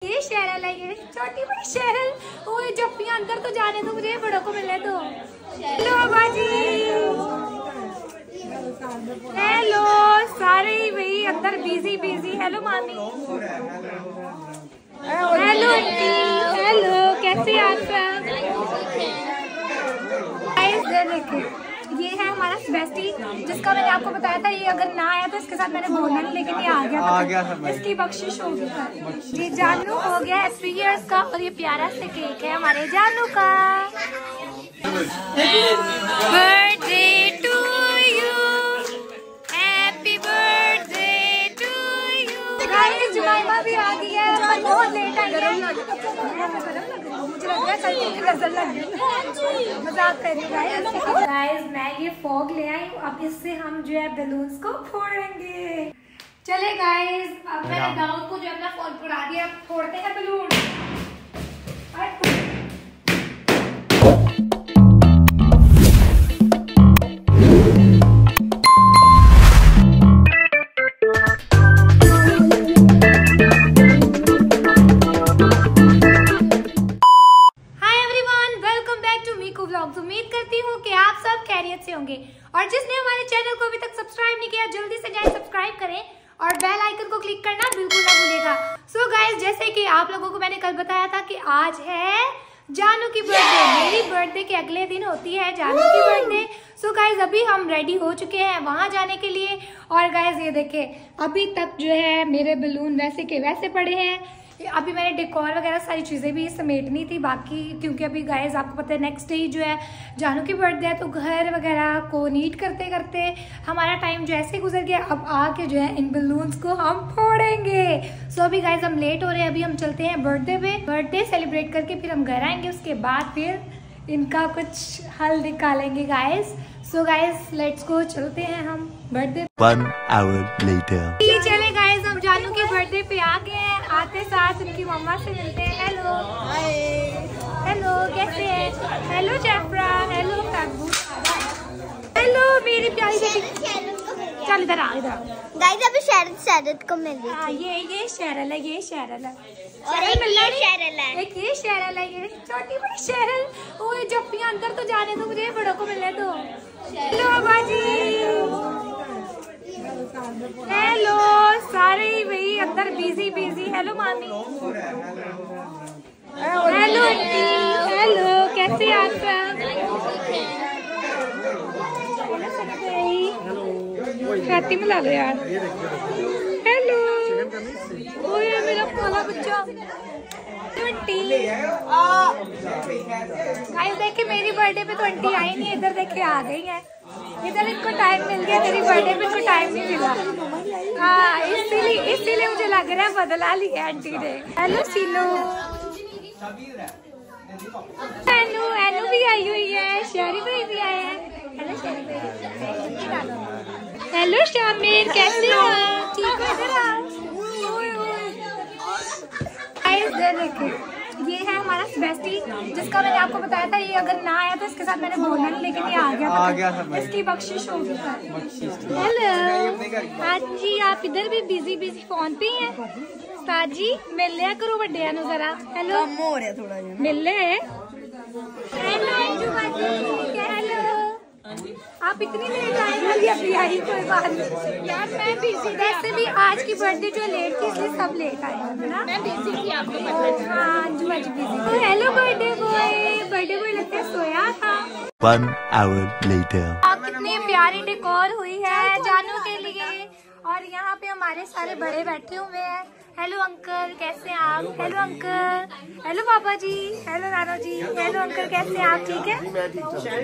ये शहर है, ये छोटी बड़ी शहर। वो जप्पियां अंदर तो जाने दो, मुझे बड़ों को मिलने दो। हेलो बाजी, हेलो सारे भाई अंदर बिजी बिजी। हेलो मामी, हेलो आंटी, हेलो कैसे आप? ये है हमारा बेस्टी जिसका मैंने आपको बताया था, ये अगर ना आया तो इसके साथ मैंने बोलना नहीं, लेकिन ये आ गया था। इसकी बख्शिश होगी। ये जानू हो गया 3 इयर्स का और ये प्यारा से केक है हमारे जानू का। Birthday to you, happy birthday to you. Guys जुमाइमा भी आ गई है, पर बहुत लेट आई है। मुझे लग रहा है कल नजर लग गई। मजाक कर रही हूँ गाइस। मैं ये फॉग ले आई हूँ, अब इससे हम जो है बलून्स को फोड़ेंगे। चले गाइस, अब मैंने दाऊद को जो अपना फोन पकड़ा दिया, फोड़ते हैं बलून। उम्मीद करती हूँ कि आप सब खैरियत से होंगे, और जिसने हमारे चैनल को अभी तक सब्सक्राइब नहीं किया जल्दी से जाए सब्सक्राइब करें और बेल आइकन को क्लिक करना बिल्कुल ना भूलिएगा। सो गाइस, जैसे कि आप लोगों को मैंने कल बताया था कि आज है जानू की बर्थडे। मेरी बर्थडे के अगले दिन होती है जानू की बर्थडे। सो गाइस, अभी हम रेडी हो चुके हैं वहां जाने के लिए। और गाइस ये देखें, अभी तक जो है मेरे बलून वैसे के वैसे पड़े हैं। अभी मैंने डेकोर वगैरह सारी चीज़ें भी समेटनी थी बाकी, क्योंकि अभी गाइस आपको पता है नेक्स्ट डे जो है जानू की बर्थडे है, तो घर वगैरह को नीट करते करते हमारा टाइम जो ऐसे गुजर गया। अब आके जो है इन बलून्स को हम फोड़ेंगे। सो अभी गाइस हम लेट हो रहे हैं, अभी हम चलते हैं बर्थडे पे। बर्थडे सेलिब्रेट करके फिर हम घर आएंगे, उसके बाद फिर इनका कुछ हल निकालेंगे guys. So guys let's go, चलते हैं हम बर्थडे। 1 hour later। चले गाइस, हम जानू की बर्थडे पे आ गए हैं। आते साथ उनकी मम्मा से मिलते हैं। हेलो हाय, हेलो कैसे हैं? हेलो जैफ्रा, हेलो काबू, हेलो मेरी प्यारी बेटी। चल इधर आ, इधर गाइस अभी शरद को मिल रही है। ये शहरल है, ये शहरल है, और एक ये शहरल है, एक ये शहरल है, ये छोटी बड़ी शहरल। वो जप्पियां अंदर तो जाने दो, मुझे बड़ों को मिलने दो। हेलो बाजी, हेलो सारे भाई अंदर बिजी बिजी। हेलो मामी, हेलो आंटी, हेलो कैसे आप? छाती में ला लो यार। हेलो, ओए मेरा काला बच्चा। गाइस देखिए, मेरी बर्थडे पे तो आंटी आई नहीं, इधर देखे आ गई है। इधर इनको टाइम मिल गया, तेरी बर्थडे पे इनको टाइम नहीं मिला। हाँ, इसीलिए मुझे लग रहा है बदला लिया आंटी ने। हेलो सीनू, एनू भी आई हुई है, शहरी भाई भी आए हैं। हेलो शहरी भाई, हेलो शामिर कैसे हो? ठीक हो? इधर आओ। ये है हमारा बेस्टी जिसका मैंने आपको बताया था, ये अगर ना आया तो इसके साथ मैंने बोलना नहीं, लेकिन ये आ गया था। इसकी बख्शिश होगी। हेलो हाँ जी, आप इधर भी बिजी बिजी फोन पे ही हैं। साजी मिल लिया करो बड्डिया नु जरा। हेलो मिल ले। हेलो आप इतनी लेट आए? अभी आई, कोई बात नहीं यार, मैं बिजी। वैसे भी आज की बर्थडे जो लेट थी इसलिए सब लेट आए है ना। मैं बिजी थी आपको पता। हाँ जो आज बिजी। तो हेलो बर्थडे बॉय लगता है सोया था। 1 hour later। कितनी प्यारी डेकोर हुई है जानू के लिए, और यहाँ पे हमारे सारे बड़े बैठे हुए हैं। हेलो अंकल कैसे हैं आप? हेलो अंकल, हेलो पापा जी, हेलो नाना जी, हेलो अंकल कैसे हैं आप? ठीक है?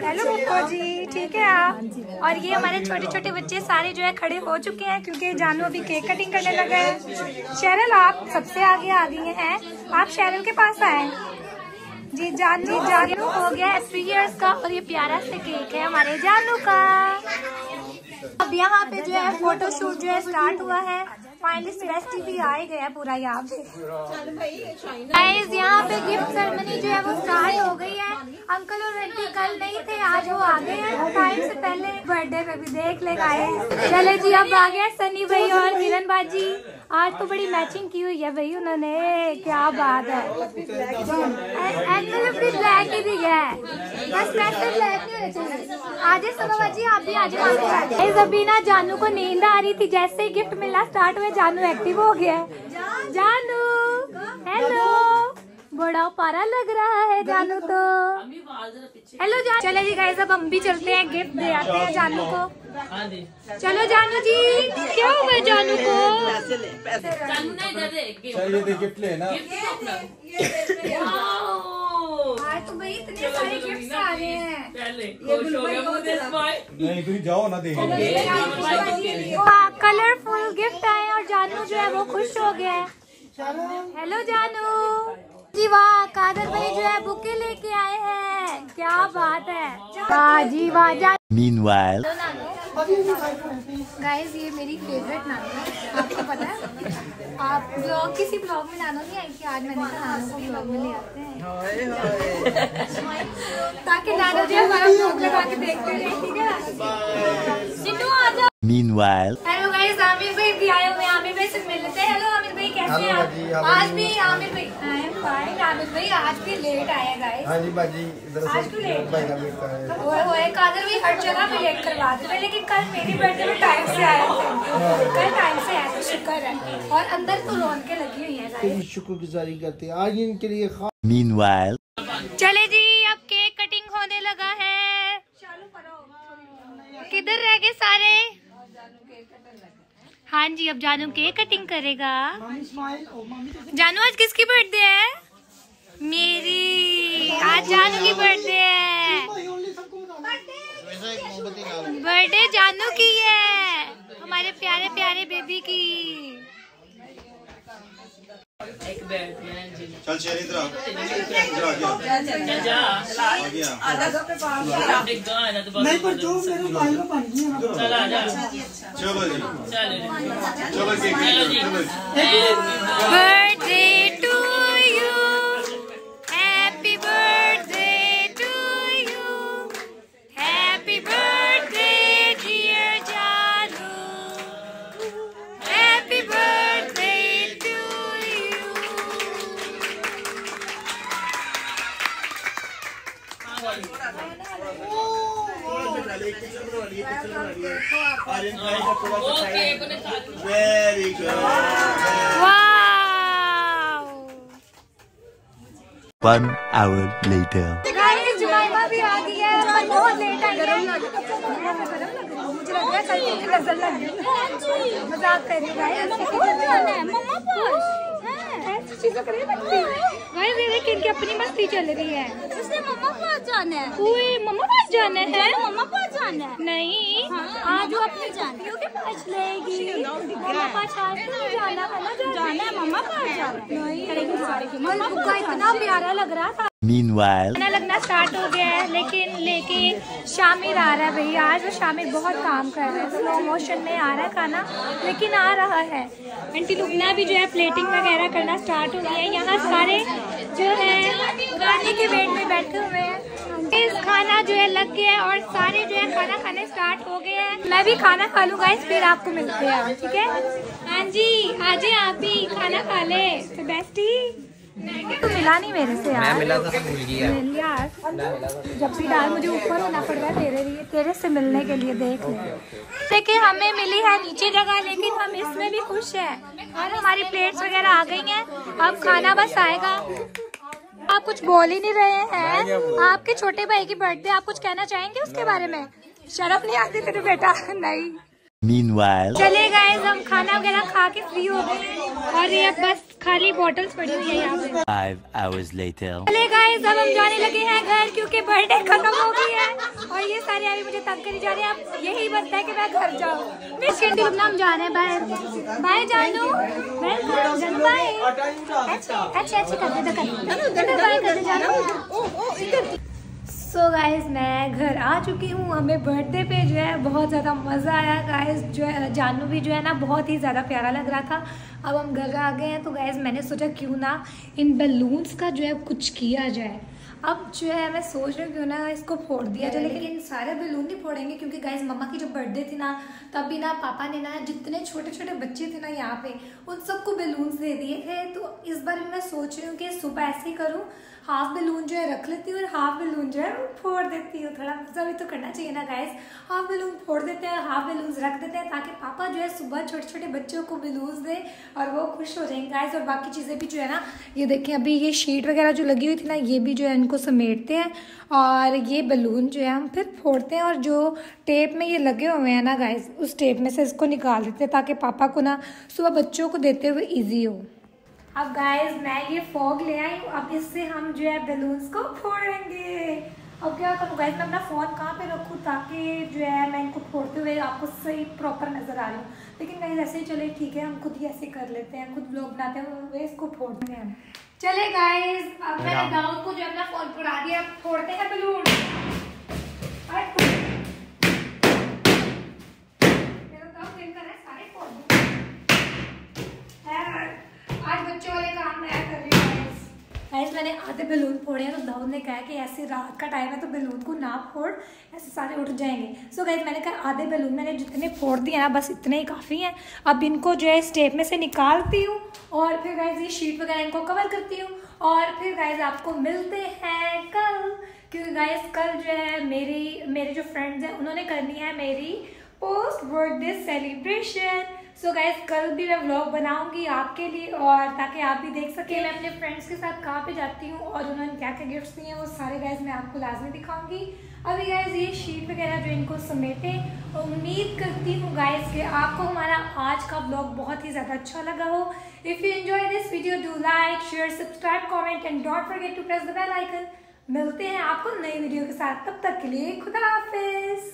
हेलो पप्पा जी, ठीक है आप? और ये हमारे छोटे छोटे बच्चे सारे जो है खड़े हो चुके हैं, क्योंकि जानू अभी केक कटिंग करने लगा है। शहरल आप सबसे आगे आ गई हैं, आप शहरल के पास आए। जी जानू हो गया 3 इयर्स का और ये प्यारा से केक है हमारे जानू का। अब यहाँ पे जो है फोटो शूट जो है स्टार्ट हुआ है। फाइनली बेस्टी भी आ ही गया पूरा यहाँ पे। गाइस यहाँ पे गिफ्ट सेरेमनी जो है वो स्टार्ट हो गई है। अंकल और आंटी कल नहीं थे, आज वो आ गए हैं टाइम से पहले। बर्थडे पे भी देख ले गाइस। चले जी, अब आ गया सनी भाई और किरण बाजी। आज तो बड़ी मैचिंग की हुई है भाई उन्होंने, क्या बात है। एंकल अपनी ब्लैक ही दी है, बस वैसे ब्लैक नहीं होना चाहिए। आज सनोमा जी आप भी आज अभी ना जानू को नींद आ रही थी, जैसे ही गिफ्ट मिलना स्टार्ट हुआ जानू एक्टिव हो गया। जानू हेलो, बड़ा प्यारा लग रहा है जानू तो। हेलो जानू। चले जी गाइस अब हम भी चलते हैं, गिफ्ट दे आते हैं जानू को। चलो जानू जी, क्या हुआ जानू को? गिफ्ट लेना। आज तो भाई इतने सारे गिफ्ट्स आ रहे हैं। नहीं तुम जाओ ना देखेंगे। कलरफुल गिफ्ट आए और जानू जो है वो खुश हो गया है। हेलो जानू जी, वाह कादर भाई जो है बुके लेके आए हैं, क्या बात है। वाह जी वाह। Meanwhile, गाइस ये मेरी फेवरेट नानू है, आपको पता है। आप ब्लॉग किसी ब्लॉग में नानू नहीं आई कि आज मैंने कहा नानू को ब्लॉग में ले आते हैं ताकि नानू जी हमारा ब्लॉग लगा के देखते रहे, ठीक है। सिद्धू आ जाओ। meanwhile, हेलो गाइस, आमिर भाई भी आए हुए हैं, आमिर भाई से मिलते हैं। हेलो आमिर भाई, कैसे हैं आप? आज भी आमिर भाई आई एम फाइन। आमिर भाई आज भी लेट आए हैं गाइस। हाँ जी बाजी, आज क्यों लेट? वो कादर भी हर जगह पे लेट करवा देते, लेकिन कल मेरी बर्थडे में टाइम से आया था, कल टाइम से आया तो शुक्र है। और अंदर तो रौनकें लगी हुई है गाइस, शुक्रगुजारी करते हैं आज इनके लिए। meanwhile, चले जी अब केक कटिंग होने लगा है। किधर रह गए सारे? हाँ जी अब जानू केक कटिंग करेगा। जानू आज किसकी बर्थडे है? मेरी। आज जानू की बर्थडे है। बर्थडे जानू की है, हमारे प्यारे प्यारे बेबी की। चल शेर इधर आ गया। नहीं पर जो मेरे मोबाइल में बन गया। चलो जी, चलो केक चलो। Birthday to you, happy birthday to you, happy birthday dear जानू, happy birthday to you. Very good. Wow. 1 hour later. Guys जुमाइमा भी आ गई है, पर बहुत लेट आई है। मुझे लग रहा है कल की नजर लग गई। मजाक कर रही हूँ गाइस। मम्मा पास ऐसी चीजें कर रही है बच्ची। गाइस ये देखिए इनकी अपनी मस्ती चल रही है। उसने मम्मा पास जाना है। ओए मम्मा पास जाना है? मम्मा पास जाना है। नहीं, आज वो अपनी जानकियों के पास लेगी। मम्मा पास आज नहीं जाना है ना? जाना है मम्मा पास जाना है। मम्मा का इतना प्यारा लग रहा था। Meanwhile, खाना लगना स्टार्ट हो गया है, लेकिन शामिर आ रहा है भैया। आज वो शामिर बहुत काम कर रहा है, स्लो मोशन में आ रहा है खाना, लेकिन आ रहा है। आंटी लुगना भी जो है प्लेटिंग वगैरह करना स्टार्ट हो गया है। यहाँ सारे जो है खाने के वेट में बैठे हुए हैं। इस खाना जो है लग गया है और सारे जो है खाना खाने स्टार्ट हो गए हैं। मैं भी खाना खा लूँगा, फिर आपको मिलते हैं, ठीक है? हाँ जी आज आप भी खाना खा ले। तो बेस्टी तो मिला नहीं मेरे से यार। मैं मिला था, भूल गया यार। जब भी डाल मुझे ऊपर होना पड़ रहा है तेरे लिए, तेरे से मिलने के लिए। देख ले, देखिए हमें मिली है नीचे जगह, लेकिन हम इसमें भी खुश हैं और हमारी प्लेट्स वगैरह आ गई हैं। अब खाना बस आएगा। आप कुछ बोल ही नहीं रहे हैं। आपके छोटे भाई की बर्थडे, आप कुछ कहना चाहेंगे उसके बारे में? शर्फ नहीं आती तेरे बेटा? नहीं। meanwhile, चले गए हम खाना वगैरह खा के फ्री हो गए और ये अब बस खाली बॉटल्स पड़ी हुई है यहाँ पे। 5 hours later. चले गाइस अब हम जाने लगे हैं घर, क्योंकि बर्थडे खत्म हो गई है और ये सारे अभी मुझे तंग करी जा रहे हैं। अब यही बनता है कि मैं घर जाऊँ। मिस शिंदी हम जा रहे हैं बाहर। बाय जानू, बाय। अच्छा कर दे बाय कर दे जानू। सो गाइस मैं घर आ चुकी हूँ। हमें बर्थडे पे जो है बहुत ज़्यादा मज़ा आया गाइस। जो है जानू भी जो है ना बहुत ही ज़्यादा प्यारा लग रहा था। अब हम घर आ गए हैं तो गाइस मैंने सोचा क्यों ना इन बैलून्स का जो है कुछ किया जाए। अब जो है मैं सोच रही हूँ क्यों ना इसको फोड़ दिया जाए, लेकिन सारे बैलून नहीं फोड़ेंगे क्योंकि गाइस मम्मा की जब बर्थडे थी ना तभी ना पापा ने ना जितने छोटे छोटे बच्चे थे ना यहाँ पे उन सबको बैलून्स दे दिए थे। तो इस बार मैं सोच रही हूँ कि सुबह ऐसे ही करूँ, हाफ बैलून जो है रख लेती हूँ और हाफ बैलून जो है वो फोड़ देती हूँ। थोड़ा मजा भी तो करना चाहिए ना गाइस। हाफ बैलून फोड़ देते हैं, हाफ बैलून्स रख देते हैं ताकि पापा जो है सुबह छोटे छोटे बच्चों को बैलून्स दे और वो खुश हो जाएंगे गाइस। और बाकी चीज़ें भी जो है ना, ये देखें अभी ये शीट वगैरह जो लगी हुई थी ना ये भी जो है इनको समेटते हैं और ये बैलून जो है हम फिर फोड़ते हैं। और जो टेप में ये लगे हुए हैं ना गाइस उस टेप में से इसको निकाल देते हैं ताकि पापा को ना सुबह बच्चों को देते हुए ईजी हो। अब गाइस मैं ये फॉग ले आई हूँ, अब इससे हम जो है बैलून्स को फोड़ेंगे। अब क्या करूँ गाइस, मैं अपना फ़ोन कहाँ पे रखूँ ताकि जो है मैं इनको फोड़ते हुए आपको सही प्रॉपर नज़र आ रही हूँ। लेकिन गाइस ऐसे ही चले ठीक है, हम खुद ही ऐसे कर लेते हैं, खुद ब्लॉग बनाते हैं वे इसको फोड़ते हैं। चले गाइस अब मैंने दाऊद को जो अपना फ़ोन पकड़ा दिया, फोड़ते हैं बैलून। आज बच्चों वाले काम मैं कर रही हूँ गाइस। मैंने आधे बैलून फोड़े हैं तो दाऊद ने कहा कि ऐसे रात का टाइम है तो बैलून को ना फोड़, ऐसे सारे उठ जाएंगे। सो गाइस मैंने कहा आधे बैलून मैंने जितने फोड़ दिए ना बस इतने ही काफ़ी हैं। अब इनको जो है स्टेप में से निकालती हूँ और फिर गाइस ये शीट वगैरह इनको कवर करती हूँ और फिर गाइस आपको मिलते हैं कल, क्योंकि गाइस कल जो है मेरे जो फ्रेंड्स हैं उन्होंने करनी है मेरी post birthday celebration. So guys कल भी मैं व्लॉग बनाऊंगी आपके लिए और ताकि आप भी देख सकें मैं अपने फ्रेंड्स के साथ कहाँ पे जाती हूँ और उन्होंने क्या क्या गिफ्ट्स दिए हैं वो सारे गाइस मैं आपको लाजमी दिखाऊंगी। अभी गाइस ये शीट वगैरह जो इनको समेटे, उम्मीद करती हूँ गाइस कि आपको हमारा आज का व्लॉग बहुत ही ज़्यादा अच्छा लगा हो। If you enjoy this video do like share subscribe comment and don't forget to press the bell icon. मिलते हैं आपको नई वीडियो के साथ, तब तक के लिए खुदा हाफिज।